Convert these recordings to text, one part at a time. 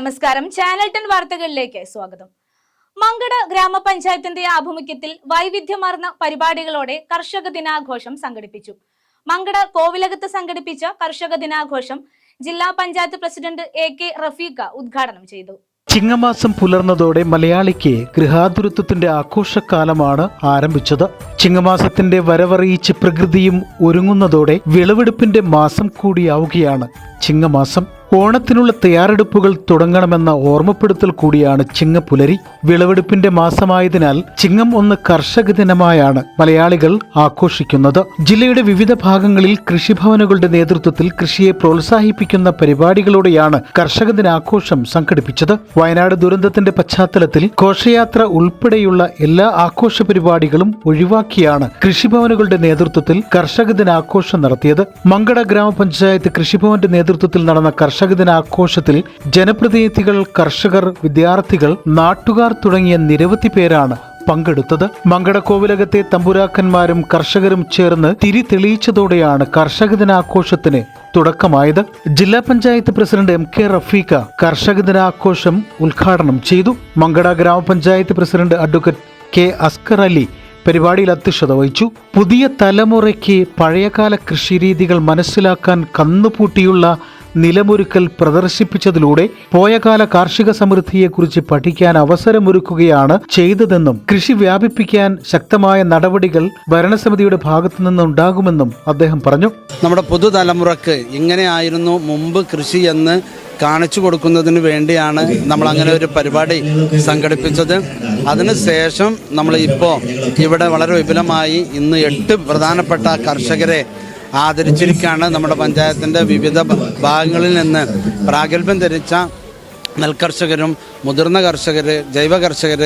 നമസ്കാരം. ചാനൽ 10 വാർത്തകളിലേക്ക് സ്വാഗതം. മങ്കട ഗ്രാമപഞ്ചായത്തിന്റെ ആഭിമുഖ്യത്തിൽ വൈവിധ്യമാർന്ന പരിപാടികളോടെ കർഷക ദിനാഘോഷം സംഘടിപ്പിച്ചു. മങ്കട കോവിലകത്ത് സംഘടിപ്പിച്ച കർഷക ദിനാഘോഷം ജില്ലാ പഞ്ചായത്ത് പ്രസിഡന്റ് AK റഫീഖ ഉദ്ഘാടനം ചെയ്തു. ചിങ്ങമാസം പുലർന്നതോടെ മലയാളിക്ക് ഗൃഹാതുരത്വത്തിന്റെ ആഘോഷക്കാലമാണ് ആരംഭിച്ചത്. ചിങ്ങമാസത്തിന്റെ വരവറിയിച്ച് പ്രകൃതിയും ഒരുങ്ങുന്നതോടെ വിളവെടുപ്പിന്റെ മാസം കൂടിയാവുകയാണ് ചിങ്ങമാസം. ഓണത്തിനുള്ള തയ്യാറെടുപ്പുകൾ തുടങ്ങണമെന്ന ഓർമ്മപ്പെടുത്തൽ കൂടിയാണ് ചിങ്ങപ്പുലരി. വിളവെടുപ്പിന്റെ മാസമായതിനാൽ ചിങ്ങം 1 കർഷക ദിനമായാണ് മലയാളികൾ ആഘോഷിക്കുന്നത്. ജില്ലയുടെ വിവിധ ഭാഗങ്ങളിൽ കൃഷിഭവനുകളുടെ നേതൃത്വത്തിൽ കൃഷിയെ പ്രോത്സാഹിപ്പിക്കുന്ന പരിപാടികളോടെയാണ് കർഷക ദിനാഘോഷം സംഘടിപ്പിച്ചത്. വയനാട് ദുരന്തത്തിന്റെ പശ്ചാത്തലത്തിൽ ഘോഷയാത്ര ഉൾപ്പെടെയുള്ള എല്ലാ ആഘോഷ പരിപാടികളും ഒഴിവാക്കിയാണ് കൃഷിഭവനുകളുടെ നേതൃത്വത്തിൽ കർഷക ദിനാഘോഷം നടത്തിയത്. മങ്കട ഗ്രാമപഞ്ചായത്ത് കൃഷിഭവന്റെ നേതൃത്വത്തിൽ നടന്ന കർഷക ദിനാഘോഷത്തിൽ ജനപ്രതിനിധികൾ, കർഷകർ, വിദ്യാർത്ഥികൾ, നാട്ടുകാർ തുടങ്ങിയ നിരവധി പേരാണ് പങ്കെടുത്തത്. മങ്കട കോവിലകത്തെ തമ്പുരാക്കന്മാരും കർഷകരും ചേർന്ന് തിരി തെളിയിച്ചതോടെയാണ് കർഷക ദിനാഘോഷത്തിന് തുടക്കമായത്. ജില്ലാ പഞ്ചായത്ത് പ്രസിഡന്റ് MK റഫീഖ കർഷക ദിനാഘോഷം ഉദ്ഘാടനം ചെയ്തു. മങ്കട ഗ്രാമപഞ്ചായത്ത് president advocate K Askar Ali പരിപാടിയിൽ അധ്യക്ഷത വഹിച്ചു. പുതിയ തലമുറയ്ക്ക് പഴയകാല കൃഷിരീതികൾ മനസ്സിലാക്കാൻ കന്നുപൂട്ടിയുള്ള നിലമൊരുക്കൽ പ്രദർശിപ്പിച്ചതിലൂടെ പോയകാല കാർഷിക സമൃദ്ധിയെക്കുറിച്ച് പഠിക്കാൻ അവസരമൊരുക്കുകയാണ് ചെയ്തതെന്നും കൃഷി വ്യാപിപ്പിക്കാൻ ശക്തമായ നടപടികൾ ഭരണസമിതിയുടെ ഭാഗത്തു നിന്നുണ്ടാകുമെന്നും അദ്ദേഹം പറഞ്ഞു. നമ്മുടെ പുതുതലമുറക്ക് ഇങ്ങനെയായിരുന്നു മുമ്പ് കൃഷി എന്ന് കാണിച്ചു കൊടുക്കുന്നതിന് വേണ്ടിയാണ് നമ്മൾ അങ്ങനെ ഒരു പരിപാടി സംഘടിപ്പിച്ചത്. അതിനുശേഷം നമ്മൾ ഇപ്പോൾ ഇവിടെ വളരെ വിപുലമായി ഇന്ന് 8 പ്രധാനപ്പെട്ട കർഷകരെ ആദരിച്ചിരിക്കുകയാണ്. നമ്മുടെ പഞ്ചായത്തിൻ്റെ വിവിധ ഭാഗങ്ങളിൽ നിന്ന് പ്രാഗൽഭ്യം ധരിച്ച നെൽകർഷകരും മുതിർന്ന കർഷകർ, ജൈവ കർഷകർ,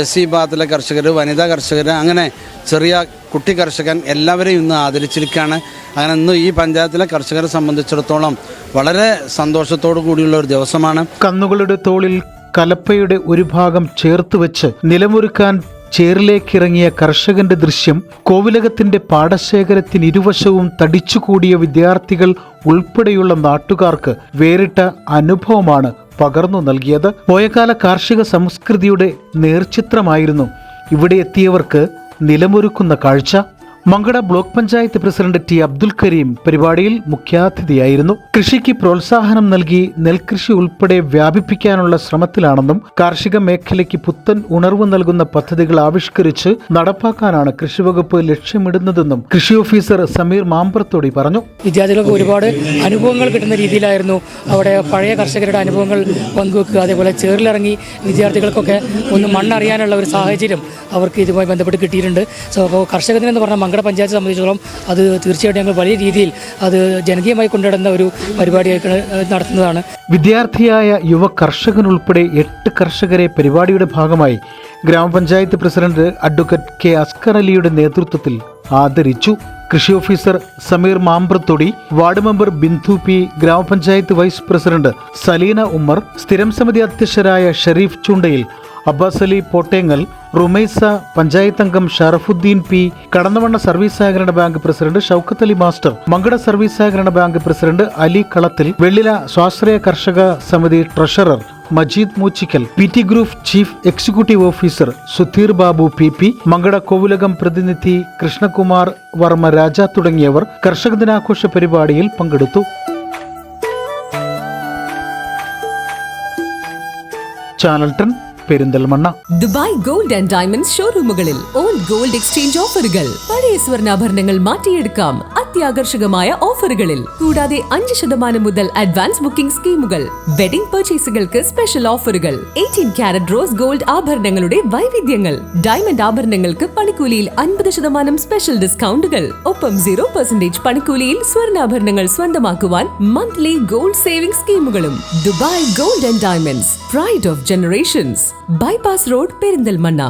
SC വിഭാഗത്തിലെ കർഷകർ, വനിതാ കർഷകർ, അങ്ങനെ ചെറിയ കുട്ടി കർഷകൻ എല്ലാവരെയും ഇന്ന് ആദരിച്ചിരിക്കുകയാണ്. അങ്ങനെ ഇന്ന് ഈ പഞ്ചായത്തിലെ കർഷകരെ സംബന്ധിച്ചിടത്തോളം വളരെ സന്തോഷത്തോടു കൂടിയുള്ള ഒരു ദിവസമാണ്. കന്നുകളുടെ തോളിൽ കലപ്പയുടെ ഒരു ഭാഗം ചേർത്ത് വെച്ച് നിലമൊരുക്കാൻ ചേറിലേക്കിറങ്ങിയ കർഷകന്റെ ദൃശ്യം കോവിലകത്തിന്റെ പാടശേഖരത്തിനിരുവശവും തടിച്ചുകൂടിയ വിദ്യാർത്ഥികൾ ഉൾപ്പെടെയുള്ള നാട്ടുകാർക്ക് വേറിട്ട അനുഭവമാണ് പകർന്നു നൽകിയത്. പോയകാല കാർഷിക സംസ്കൃതിയുടെ നേർചിത്രമായിരുന്നു ഇവിടെ എത്തിയവർക്ക് നിലമൊരുക്കുന്ന കാഴ്ച. Mankada block panchayat president T Abdul Kareem പരിപാടിയിൽ മുഖ്യാതിഥിയായിരുന്നു. കൃഷിക്ക് പ്രോത്സാഹനം നൽകി നെൽകൃഷി ഉൾപ്പെടെ വ്യാപിപ്പിക്കാനുള്ള ശ്രമത്തിലാണെന്നും കാർഷിക മേഖലയ്ക്ക് പുത്തൻ ഉണർവ് നൽകുന്ന പദ്ധതികൾ ആവിഷ്കരിച്ച് നടപ്പാക്കാനാണ് കൃഷിവകുപ്പ് ലക്ഷ്യമിടുന്നതെന്നും കൃഷി ഓഫീസർ സമീർ മാമ്പറത്തോടി പറഞ്ഞു. വിദ്യാർത്ഥികൾക്ക് ഒരുപാട് അനുഭവങ്ങൾ കിട്ടുന്ന രീതിയിലായിരുന്നു അവിടെ പഴയ കർഷകരുടെ അനുഭവങ്ങൾ പങ്കുവെക്കുക. അതേപോലെ ചേറിലിറങ്ങി വിദ്യാർത്ഥികൾക്കൊക്കെ ഒന്ന് മണ്ണറിയാനുള്ള ഒരു സാഹചര്യം അവർക്ക് ഇതുമായി ബന്ധപ്പെട്ട് കിട്ടിയിട്ടുണ്ട്. സോ അപ്പോൾ കർഷക ദിനം എന്ന് പറഞ്ഞാൽ മങ്കട പഞ്ചായത്തെ സംബന്ധിച്ചിടത്തോളം അത് തീർച്ചയായിട്ടും ഞങ്ങൾ വലിയ രീതിയിൽ അത് ജനകീയമായി കൊണ്ടുവരുന്ന ഒരു പരിപാടിയായി നടത്തുന്നതാണ്. വിദ്യാർത്ഥിയായ യുവ കർഷകനുൾപ്പെടെ 8 കർഷകരെ പരിപാടിയുടെ ഭാഗമായി ഗ്രാമപഞ്ചായത്ത് പ്രസിഡന്റ് അഡ്വക്കേറ്റ് K അസ്കർ അലിയുടെ നേതൃത്വത്തിൽ ആദരിച്ചു. കൃഷി officer Sameer Mambrathodi, ward member Bindu P, gramapanchayat vice president Saleena Ummer, സ്ഥിരം സമിതി അധ്യക്ഷരായ ഷെരീഫ് ചുണ്ടയിൽ, അബ്ബാസ് അലി പോട്ടേങ്ങൽ, റുമൈസ, പഞ്ചായത്ത് അംഗം ഷറഫുദ്ദീൻ P, കടന്നവണ്ണ സർവീസ് സഹകരണ bank president Shoukath Ali master, Mankada service സഹകരണ ബാങ്ക് പ്രസിഡന്റ് അലി കളത്തിൽ, വെള്ളില സ്വാശ്രയ കർഷക സമിതി treasurer Majeed Moochikkal, PT group chief executive officer Sudheer Babu PP, Mankada Kovilakam പ്രതിനിധി കൃഷ്ണകുമാർ വർമ്മ രാജ തുടങ്ങിയവർ കർഷക ദിനാഘോഷ പരിപാടിയിൽ പങ്കെടുത്തു. Channel 10 Perinthalmanna. Dubai gold and diamonds ഷോറൂമുകളിൽ ഓൾഡ് ഗോൾഡ് എക്സ്ചേഞ്ച് ഓഫറുകൾ. പഴയ സ്വർണ്ണാഭരണങ്ങൾ മാറ്റിയെടുക്കാം അത്യാകർഷകമായ ഓഫറുകളിൽ. കൂടാതെ 5% മുതൽ അഡ്വാൻസ് ബുക്കിംഗ് സ്കീമുകൾ. വെഡിംഗ് പർച്ചേസുകൾക്ക് സ്പെഷ്യൽ ഓഫറുകൾ. 18 കാരറ്റ് റോസ് ഗോൾഡ് ആഭരണങ്ങളുടെ വൈവിധ്യങ്ങൾ. ഡയമണ്ട് ആഭരണങ്ങൾക്ക് പണിക്കൂലിയിൽ 50% സ്പെഷ്യൽ ഡിസ്കൗണ്ടുകൾ. ഒപ്പം 0% പണിക്കൂലിയിൽ സ്വർണ്ണാഭരണങ്ങൾ സ്വന്തമാക്കുവാൻ മന്ത്ലി ഗോൾഡ് സേവിംഗ് സ്കീമുകളും. Dubai gold and diamonds, pride of generations. Bypass road, Perinthalmanna.